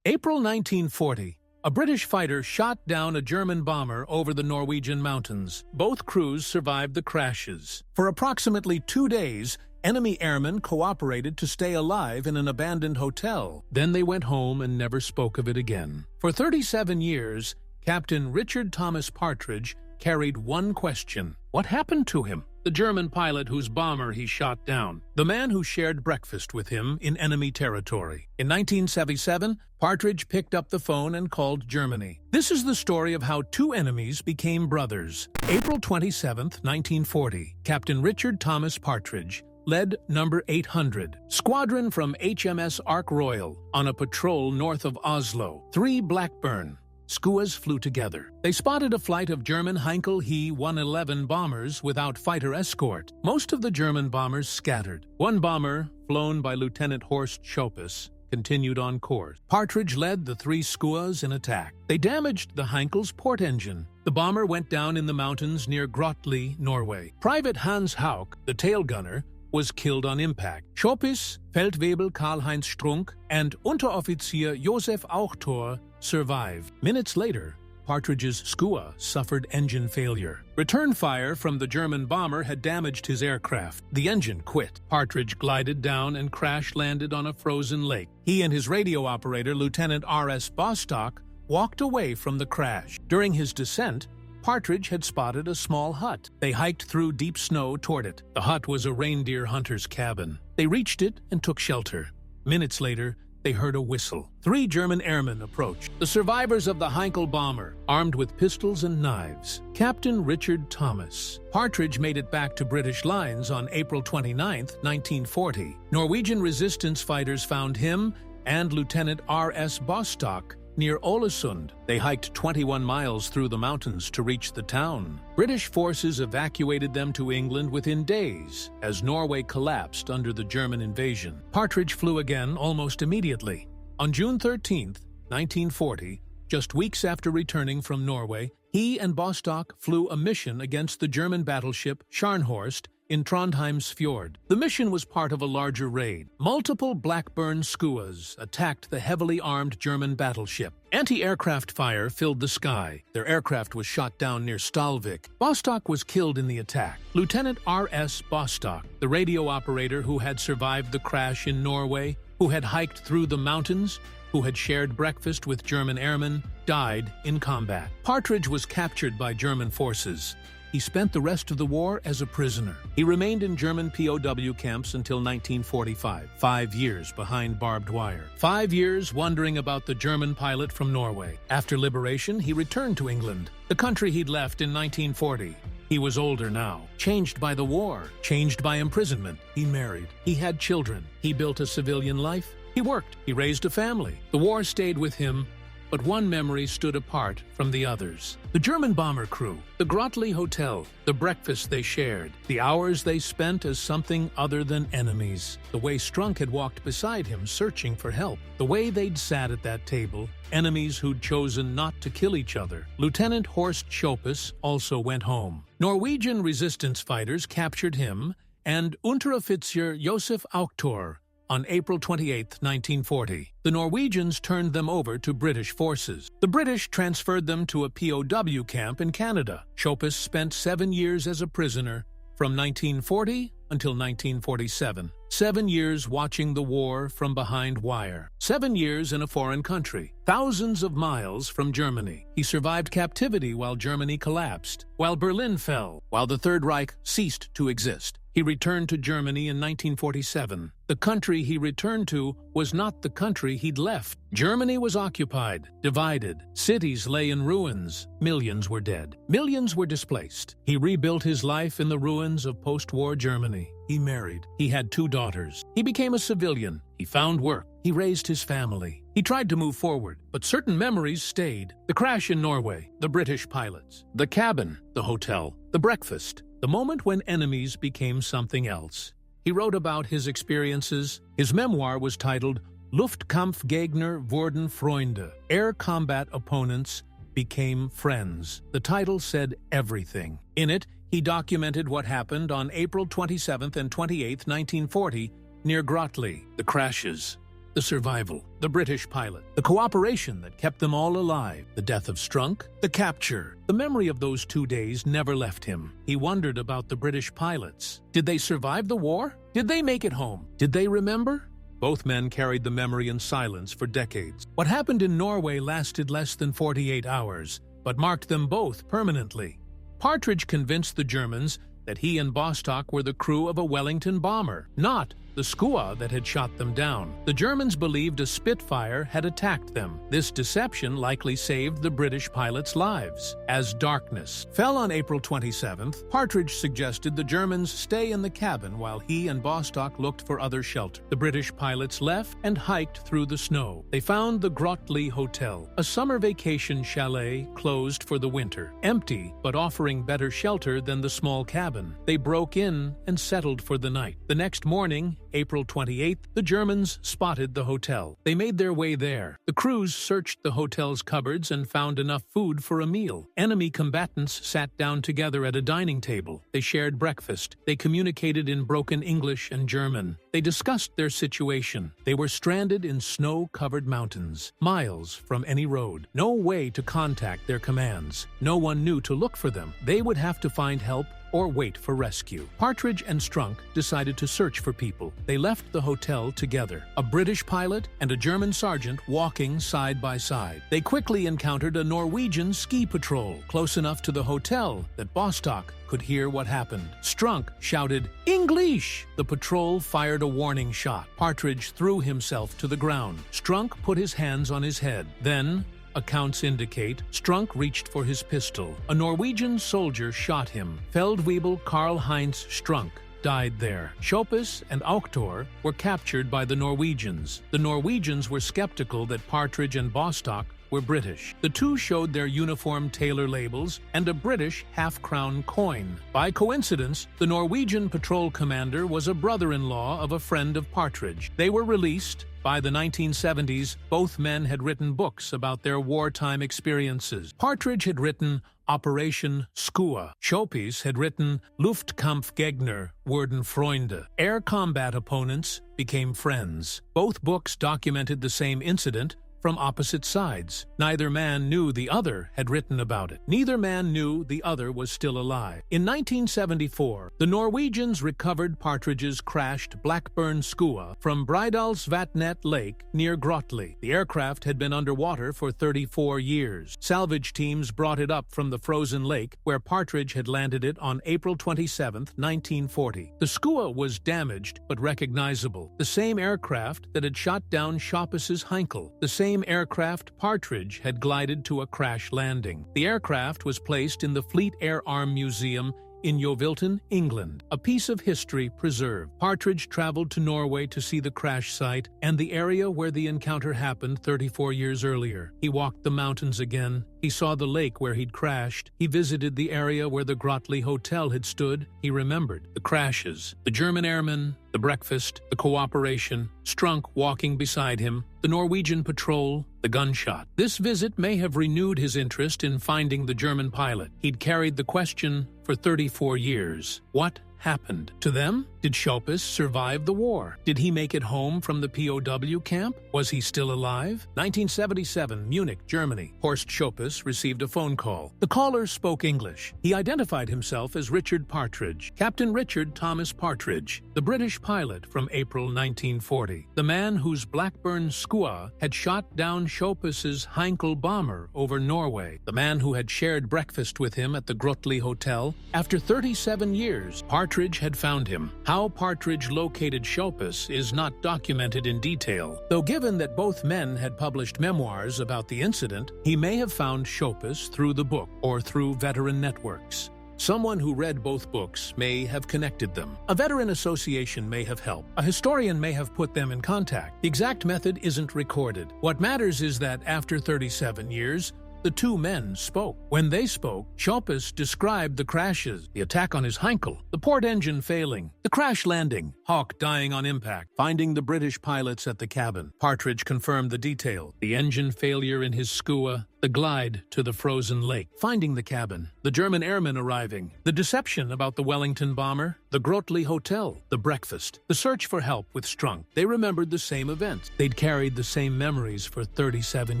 April 1940. A British fighter shot down a German bomber over the Norwegian mountains. Both crews survived the crashes. For approximately 2 days, enemy airmen cooperated to stay alive in an abandoned hotel. Then they went home and never spoke of it again. For 37 years, Captain Richard Thomas Partridge carried one question. What happened to him? The German pilot whose bomber he shot down. The man who shared breakfast with him in enemy territory. In 1977, Partridge picked up the phone and called Germany. This is the story of how two enemies became brothers. April 27, 1940, Captain Richard Thomas Partridge led number 800 squadron from HMS Ark Royal on a patrol north of Oslo. 3 Blackburn Skuas flew together. They spotted a flight of German Heinkel He 111 bombers without fighter escort. Most of the German bombers scattered. One bomber, flown by Lieutenant Horst Schopis, continued on course. Partridge led the 3 Skuas in attack. They damaged the Heinkel's port engine. The bomber went down in the mountains near Grotli, Norway. Private Hans Hauk, the tail gunner, was killed on impact. Schopis, Feldwebel Karl-Heinz Strunk, and Unteroffizier Josef Auchtor survived. Minutes later, Partridge's Skua suffered engine failure. Return fire from the German bomber had damaged his aircraft. The engine quit. Partridge glided down and crash-landed on a frozen lake. He and his radio operator, Lieutenant R.S. Bostock, walked away from the crash. During his descent, Partridge had spotted a small hut. They hiked through deep snow toward it. The hut was a reindeer hunter's cabin. They reached it and took shelter. Minutes later, they heard a whistle. 3 German airmen approached. The survivors of the Heinkel bomber, armed with pistols and knives. Captain Richard Thomas. Partridge made it back to British lines on April 29, 1940. Norwegian resistance fighters found him and Lieutenant R.S. Bostock near Ålesund. They hiked 21 miles through the mountains to reach the town. British forces evacuated them to England within days, as Norway collapsed under the German invasion. Partridge flew again almost immediately. On June 13, 1940, just weeks after returning from Norway, he and Bostock flew a mission against the German battleship Scharnhorst in Trondheim's fjord. The mission was part of a larger raid. Multiple Blackburn Skuas attacked the heavily armed German battleship. Anti-aircraft fire filled the sky. Their aircraft was shot down near Stalvik. Bostock was killed in the attack. Lieutenant R.S. Bostock, the radio operator who had survived the crash in Norway, who had hiked through the mountains, who had shared breakfast with German airmen, died in combat. Partridge was captured by German forces. He spent the rest of the war as a prisoner. He remained in German POW camps until 1945, 5 years behind barbed wire. 5 years wondering about the German pilot from Norway. After liberation, he returned to England, the country he'd left in 1940. He was older now, changed by the war, changed by imprisonment. He married. He had children. He built a civilian life. He worked. He raised a family. The war stayed with him, but one memory stood apart from the others. The German bomber crew, the Grotli Hotel, the breakfast they shared, the hours they spent as something other than enemies, the way Strunk had walked beside him searching for help, the way they'd sat at that table, enemies who'd chosen not to kill each other. Lieutenant Horst Schopis also went home. Norwegian resistance fighters captured him and Unteroffizier Josef Auchtor on April 28, 1940. The Norwegians turned them over to British forces. The British transferred them to a POW camp in Canada. Schopis spent 7 years as a prisoner from 1940 until 1947. 7 years watching the war from behind wire. 7 years in a foreign country, thousands of miles from Germany. He survived captivity while Germany collapsed, while Berlin fell, while the Third Reich ceased to exist. He returned to Germany in 1947. The country he returned to was not the country he'd left. Germany was occupied, divided. Cities lay in ruins. Millions were dead. Millions were displaced. He rebuilt his life in the ruins of post-war Germany. He married. He had 2 daughters. He became a civilian. He found work. He raised his family. He tried to move forward, but certain memories stayed. The crash in Norway, the British pilots, the cabin, the hotel, the breakfast, the moment when enemies became something else. He wrote about his experiences. His memoir was titled Luftkampfgegner wurden Freunde. Air combat opponents became friends. The title said everything. In it, he documented what happened on April 27th and 28th, 1940, near Grotli, the crashes, the survival, the British pilot, the cooperation that kept them all alive, the death of Strunk, the capture. The memory of those 2 days never left him. He wondered about the British pilots. Did they survive the war? Did they make it home? Did they remember? Both men carried the memory in silence for decades. What happened in Norway lasted less than 48 hours, but marked them both permanently. Partridge convinced the Germans that he and Bostock were the crew of a Wellington bomber, not the Skua that had shot them down. The Germans believed a Spitfire had attacked them. This deception likely saved the British pilots' lives. As darkness fell on April 27th, Partridge suggested the Germans stay in the cabin while he and Bostock looked for other shelter. The British pilots left and hiked through the snow. They found the Grotley Hotel, a summer vacation chalet closed for the winter, empty but offering better shelter than the small cabin. They broke in and settled for the night. The next morning, April 28th, the Germans spotted the hotel. They made their way there. The crews searched the hotel's cupboards and found enough food for a meal. Enemy combatants sat down together at a dining table. They shared breakfast. They communicated in broken English and German. They discussed their situation. They were stranded in snow-covered mountains, miles from any road. No way to contact their commands. No one knew to look for them. They would have to find help or wait for rescue. Partridge and Strunk decided to search for people. They left the hotel together, a British pilot and a German sergeant walking side by side. They quickly encountered a Norwegian ski patrol close enough to the hotel that Bostock could hear what happened. Strunk shouted, "English!" The patrol fired a warning shot. Partridge threw himself to the ground. Strunk put his hands on his head. Then, accounts indicate, Strunk reached for his pistol. A Norwegian soldier shot him. Feldwebel Karl-Heinz Strunk died there. Schopis and Auktor were captured by the Norwegians. The Norwegians were skeptical that Partridge and Bostock were British. The two showed their uniform tailor labels and a British half-crown coin. By coincidence, the Norwegian patrol commander was a brother-in-law of a friend of Partridge. They were released. By the 1970s, both men had written books about their wartime experiences. Partridge had written Operation Skua. Schopis had written Luftkampfgegner wurden Freunde. Air combat opponents became friends. Both books documented the same incident from opposite sides. Neither man knew the other had written about it. Neither man knew the other was still alive. In 1974, the Norwegians recovered Partridge's crashed Blackburn Skua from Bridalsvatnet Lake near Grotley. The aircraft had been underwater for 34 years. Salvage teams brought it up from the frozen lake where Partridge had landed it on April 27, 1940. The Skua was damaged but recognizable. The same aircraft that had shot down Schopis's Heinkel. The same aircraft Partridge had glided to a crash landing. The aircraft was placed in the Fleet Air Arm Museum in Yeovilton, England, a piece of history preserved. Partridge traveled to Norway to see the crash site and the area where the encounter happened 34 years earlier. He walked the mountains again. He saw the lake where he'd crashed. He visited the area where the Grotley Hotel had stood. He remembered the crashes, the German airmen, the breakfast, the cooperation, Strunk walking beside him, the Norwegian patrol, the gunshot. This visit may have renewed his interest in finding the German pilot. He'd carried the question for 34 years. What happened to them? Did Schopis survive the war? Did he make it home from the POW camp? Was he still alive? 1977, Munich, Germany. Horst Schopis received a phone call. The caller spoke English. He identified himself as Richard Partridge, Captain Richard Thomas Partridge, the British pilot from April 1940, the man whose Blackburn Skua had shot down Schopis's Heinkel bomber over Norway, the man who had shared breakfast with him at the Grotley Hotel. After 37 years, Partridge had found him. How Partridge located Schopis is not documented in detail, though given that both men had published memoirs about the incident, he may have found Schopis through the book or through veteran networks. Someone who read both books may have connected them. A veteran association may have helped. A historian may have put them in contact. The exact method isn't recorded. What matters is that after 37 years, the two men spoke. When they spoke, Schopis described the crashes, the attack on his Heinkel, the port engine failing, the crash landing, Hawk dying on impact, finding the British pilots at the cabin. Partridge confirmed the detail, the engine failure in his Skua, the glide to the frozen lake, finding the cabin, the German airmen arriving, the deception about the Wellington bomber, the Grotli Hotel, the breakfast, the search for help with Strunk. They remembered the same events. They'd carried the same memories for 37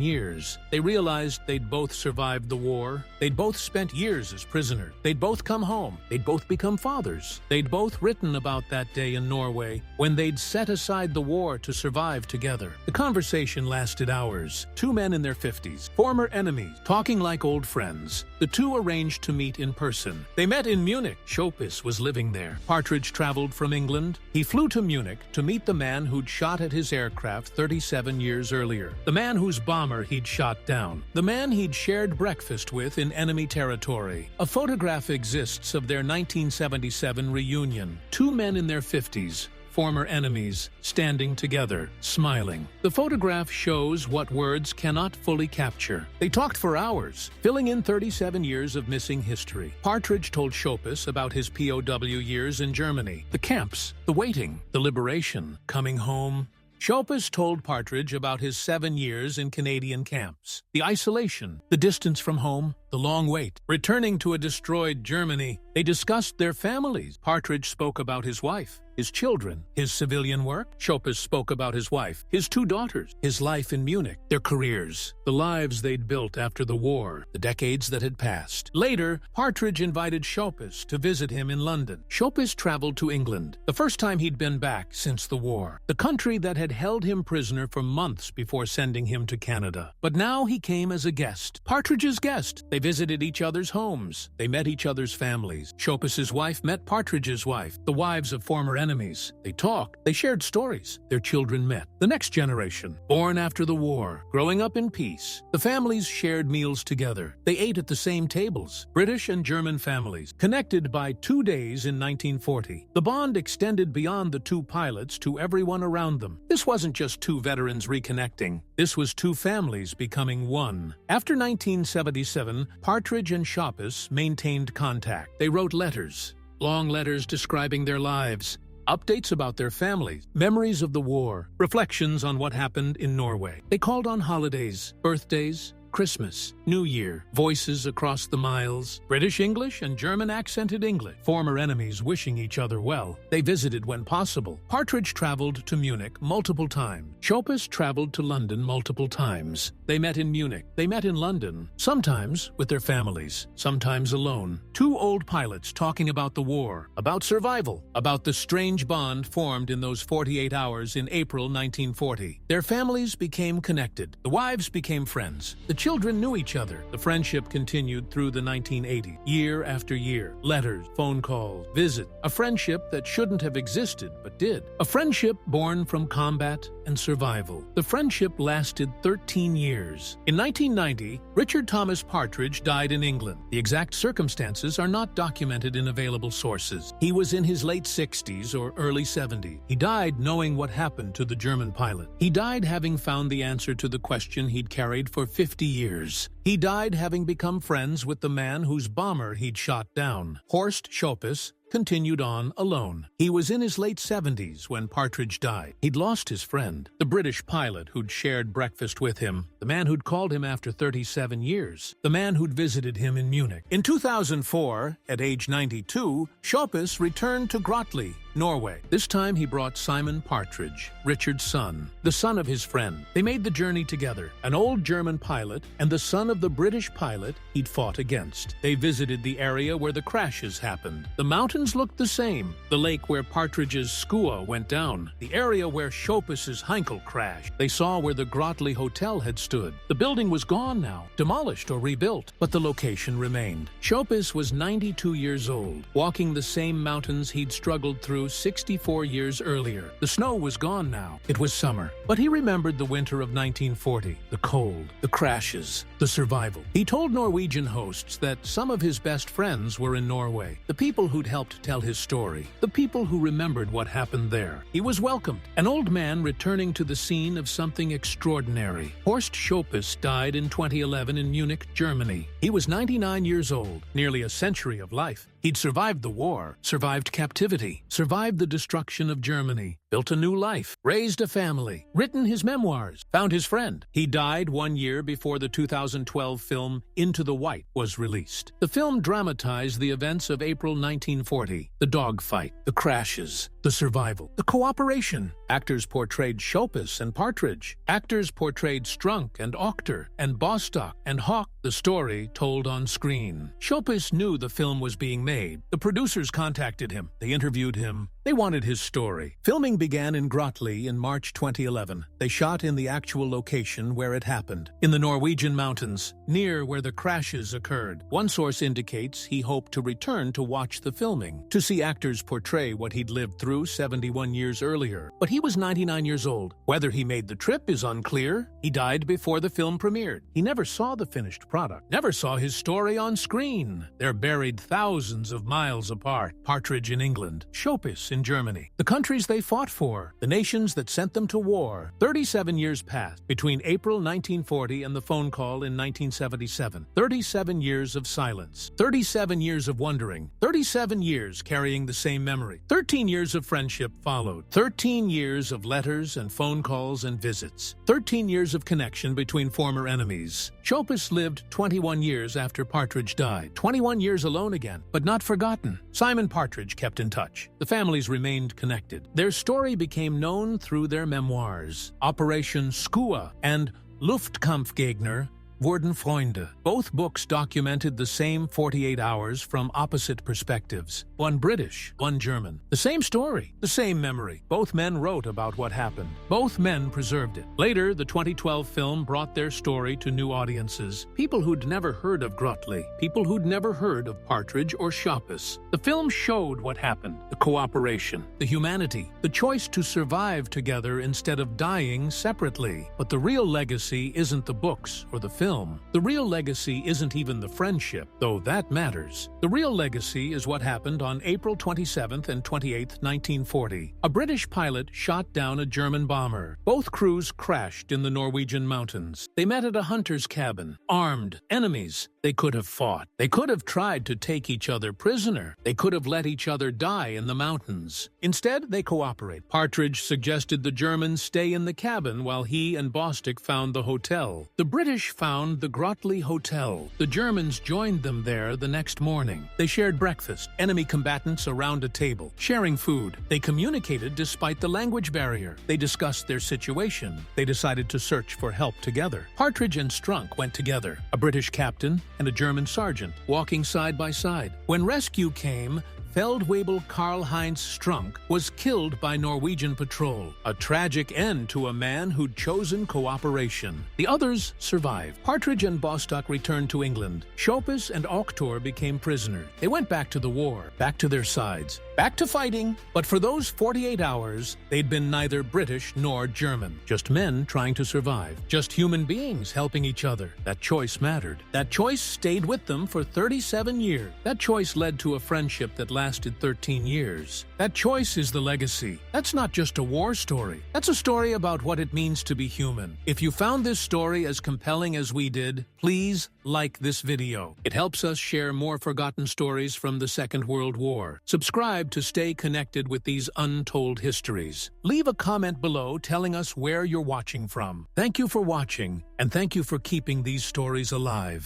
years. They realized they'd both survived the war. They'd both spent years as prisoners. They'd both come home. They'd both become fathers. They'd both written about that day in Norway when they'd set aside the war to survive together. The conversation lasted hours. Two men in their 50s, former enemies, talking like old friends. The two arranged to meet in person. They met in Munich. Schopis was living there. Partridge traveled from England. He flew to Munich to meet the man who'd shot at his aircraft 37 years earlier. The man whose bomber he'd shot down. The man he'd shared breakfast with in enemy territory. A photograph exists of their 1977 reunion. Two men in their 50s, former enemies, standing together, smiling. The photograph shows what words cannot fully capture. They talked for hours, filling in 37 years of missing history. Partridge told Schopis about his POW years in Germany, the camps, the waiting, the liberation, coming home. Schopis told Partridge about his 7 years in Canadian camps, the isolation, the distance from home, the long wait. Returning to a destroyed Germany, they discussed their families. Partridge spoke about his wife, his children, his civilian work. Schopis spoke about his wife, his 2 daughters, his life in Munich, their careers, the lives they'd built after the war, the decades that had passed. Later, Partridge invited Schopis to visit him in London. Schopis traveled to England, the first time he'd been back since the war, the country that had held him prisoner for months before sending him to Canada. But now he came as a guest, Partridge's guest. They visited each other's homes. They met each other's families. Schopis's wife met Partridge's wife, the wives of former enemies. They talked. They shared stories. Their children met. The next generation, born after the war, growing up in peace. The families shared meals together. They ate at the same tables. British and German families, connected by 2 days in 1940. The bond extended beyond the 2 pilots to everyone around them. This wasn't just 2 veterans reconnecting. This was 2 families becoming one. After 1977, Partridge and Schopis maintained contact. They wrote letters, long letters describing their lives, updates about their families, memories of the war, reflections on what happened in Norway. They called on holidays, birthdays, Christmas, New Year, voices across the miles, British English and German accented English, former enemies wishing each other well. They visited when possible. Partridge traveled to Munich multiple times. Schopis traveled to London multiple times. They met in Munich. They met in London, sometimes with their families, sometimes alone. 2 old pilots talking about the war, about survival, about the strange bond formed in those 48 hours in April 1940. Their families became connected. The wives became friends. The children knew each other. The friendship continued through the 1980s, year after year. Letters, phone calls, visits. A friendship that shouldn't have existed, but did. A friendship born from combat and survival. The friendship lasted 13 years. In 1990, Richard Thomas Partridge died in England. The exact circumstances are not documented in available sources. He was in his late 60s or early 70s. He died knowing what happened to the German pilot. He died having found the answer to the question he'd carried for 50 years. He died having become friends with the man whose bomber he'd shot down. Horst Schopis continued on alone. He was in his late 70s when Partridge died. He'd lost his friend, the British pilot who'd shared breakfast with him, the man who'd called him after 37 years, the man who'd visited him in Munich. In 2004, at age 92, Schopis returned to Grotli, Norway. This time he brought Simon Partridge, Richard's son, the son of his friend. They made the journey together, an old German pilot and the son of the British pilot he'd fought against. They visited the area where the crashes happened. The mountains looked the same. The lake where Partridge's Skua went down. The area where Schopis's Heinkel crashed. They saw where the Grotli Hotel had stood. The building was gone now, demolished or rebuilt, but the location remained. Schopis was 92 years old, walking the same mountains he'd struggled through 64 years earlier. The snow was gone now. It was summer. But he remembered the winter of 1940, the cold, the crashes, the survival. He told Norwegian hosts that some of his best friends were in Norway, the people who'd helped tell his story, the people who remembered what happened there. He was welcomed, an old man returning to the scene of something extraordinary. Horst Schopis died in 2011 in Munich, Germany. He was 99 years old, nearly a century of life. He'd survived the war, survived captivity, survived the destruction of Germany, built a new life, raised a family, written his memoirs, found his friend. He died 1 year before the 2012 film Into the White was released. The film dramatized the events of April 1940, the dogfight, the crashes, the survival, the cooperation. Actors portrayed Schopis and Partridge. Actors portrayed Strunk and Ochter and Bostock and Hawk, the story told on screen. Schopis knew the film was being made. The producers contacted him. They interviewed him. They wanted his story. Filming began in Grottli in March 2011. They shot in the actual location where it happened, in the Norwegian mountains, near where the crashes occurred. One source indicates he hoped to return to watch the filming, to see actors portray what he'd lived through 71 years earlier. But he was 99 years old. Whether he made the trip is unclear. He died before the film premiered. He never saw the finished product, never saw his story on screen. They're buried thousands of miles apart. Partridge in England, Schopis in Germany. The countries they fought for, the nations that sent them to war. 37 years passed between April 1940 and the phone call in 1977. 37 years of silence. 37 years of wondering. 37 years carrying the same memory. 13 years of friendship followed. 13 years of letters and phone calls and visits. 13 years of connection between former enemies. Schopis lived 21 years after Partridge died. 21 years alone again, but not forgotten. Simon Partridge kept in touch. The families remained connected. Their story became known through their memoirs. Operation Skua and Luftkampfgegner wurden Freunde. Both books documented the same 48 hours from opposite perspectives. One British, one German. The same story, the same memory. Both men wrote about what happened. Both men preserved it. Later, the 2012 film brought their story to new audiences. People who'd never heard of Grottli. People who'd never heard of Partridge or Schopis. The film showed what happened. The cooperation, the humanity, the choice to survive together instead of dying separately. But the real legacy isn't the books or the film. The real legacy isn't even the friendship, though that matters. The real legacy is what happened on April 27th and 28th, 1940. A British pilot shot down a German bomber. Both crews crashed in the Norwegian mountains. They met at a hunter's cabin, armed, enemies. They could have fought. They could have tried to take each other prisoner. They could have let each other die in the mountains. Instead, they cooperate. Partridge suggested the Germans stay in the cabin while he and Bostock found the hotel. The British found the Grottli Hotel. The Germans joined them there the next morning. They shared breakfast, enemy combatants around a table, sharing food. They communicated despite the language barrier. They discussed their situation. They decided to search for help together. Partridge and Strunk went together, a British captain and a German sergeant, walking side by side. When rescue came, Feldwebel Karl-Heinz Strunk was killed by Norwegian patrol, a tragic end to a man who'd chosen cooperation. The others survived. Partridge and Bostock returned to England. Schopis and Ochter became prisoners. They went back to the war, back to their sides, back to fighting. But for those 48 hours, they'd been neither British nor German. Just men trying to survive. Just human beings helping each other. That choice mattered. That choice stayed with them for 37 years. That choice led to a friendship that lasted 13 years. That choice is the legacy. That's not just a war story. That's a story about what it means to be human. If you found this story as compelling as we did, please like this video. It helps us share more forgotten stories from the Second World War. Subscribe to stay connected with these untold histories. Leave a comment below telling us where you're watching from. Thank you for watching, and thank you for keeping these stories alive.